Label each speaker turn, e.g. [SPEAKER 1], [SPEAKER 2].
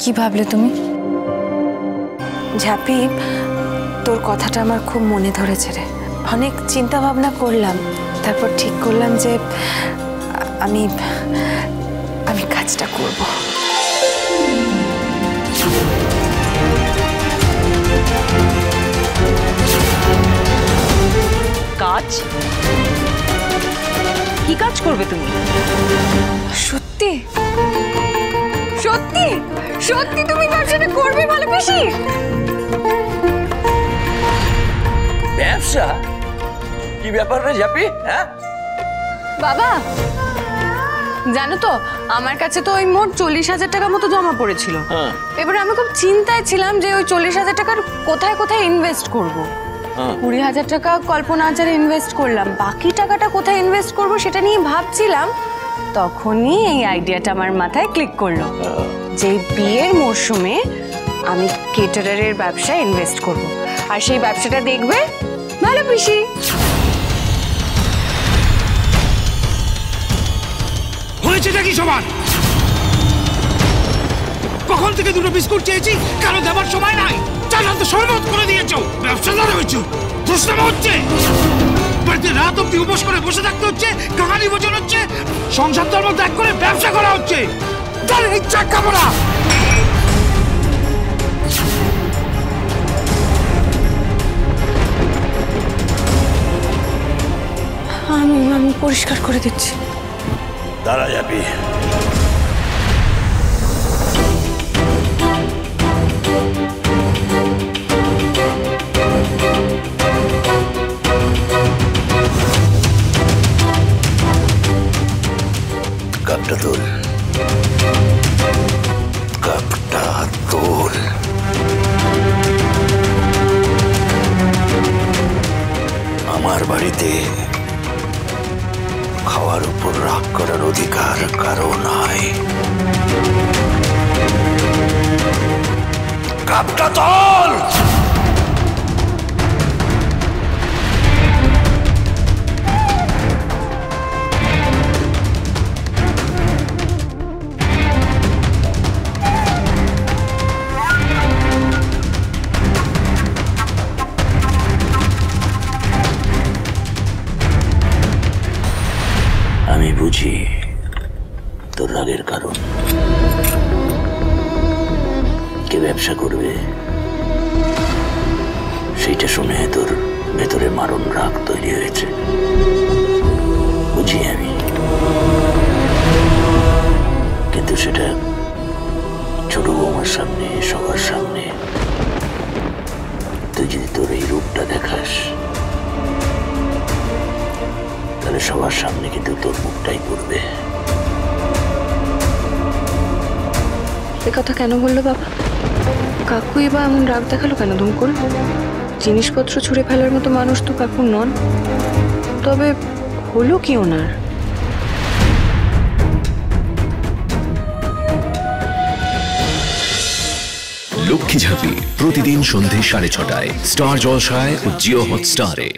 [SPEAKER 1] কি ভাবলে তুমি?
[SPEAKER 2] ঝাঁপি, তোর কথাটা আমার খুব মনে ধরেছে রে। অনেক চিন্তা ভাবনা করলাম, তারপর ঠিক করলাম যে আমি আমি কাজটা করব।
[SPEAKER 3] কাজ? কি কাজ করবে তুমি?
[SPEAKER 1] সত্যি সত্যি সত্যি তুমি ব্যবসাটা করবে ভালো পিসি?
[SPEAKER 4] ব্যবসা? কি ব্যাপার রে ঝাঁপি? হ্যাঁ
[SPEAKER 1] বাবা, জানো তো আমার কাছে তো ওই মোট 40,000 টাকা মতো জমা পড়েছিল। এবার আমি খুব চিন্তায় ছিলাম যে ওই 40,000 টাকার কোথায় কোথায় ইনভেস্ট করব। 20,000 টাকা কল্পনা আচারে ইনভেস্ট করলাম, বাকি টাকাটা কোথায় ইনভেস্ট করব সেটা নিয়ে ভাবছিলাম। তখনই এই আইডিয়াটা আমার মাথায় ক্লিক করলো যে বিয়ের মরশুমে আমি কেটারারের ব্যবসায় ইনভেস্ট করব, আর সেই ব্যবসাটা দেখবে ভালো পিসি।
[SPEAKER 5] হয়েছেটা কি সবার? কখন থেকে দুটো বিস্কুট চেয়েছি, কেন দেবার সময় নাই? চালান তো সর্বত করে দিয়েছ, ব্যবসাদার হয়েছ, দুষ্টামা হচ্ছে। বাড়িতে রাত অব্দি উপোস করে বসে থাকতে হচ্ছে, কাহানি বোঝানো হচ্ছে, সংসার ধর্ম ত্যাগ করে ব্যবসা করা হচ্ছে। তার ইচ্ছা কামনা।
[SPEAKER 2] আমি পরিষ্কার করে দিচ্ছি।
[SPEAKER 4] দাঁড়া ঝাঁপি, কাপটা তোল, কাপটা তোল। আমার বাড়িতে খাওয়ার উপর রাগ করার অধিকার কারো নাই। কাপটা তোল। আমি বুঝি তোর রাগের কারণ। কে ব্যবসা করবে সেইটা শুনে তোর ভেতরে মারণ রাগ তৈরি হয়েছে, বুঝি আমি। কিন্তু সেটা ছোট বৌমার সামনে, সবার সামনে তুই যদি তোর এই রূপটা দেখাস, তাহলে সবার সামনে কিন্তু তোর মুখটাই পড়বে।
[SPEAKER 1] এ কথা কেন বললো বাবা? কাকুই বা এমন রাগ দেখালো কেন ধুম করে? জিনিসপত্র ছুঁড়ে ফেলার মতো মানুষ তো কাকু নন। তবে হলো কি ওনার?
[SPEAKER 6] লক্ষ্মী ঝাঁপি প্রতিদিন সন্ধে 6:30টায় স্টার জলসায় ও জিও হটস্টারে।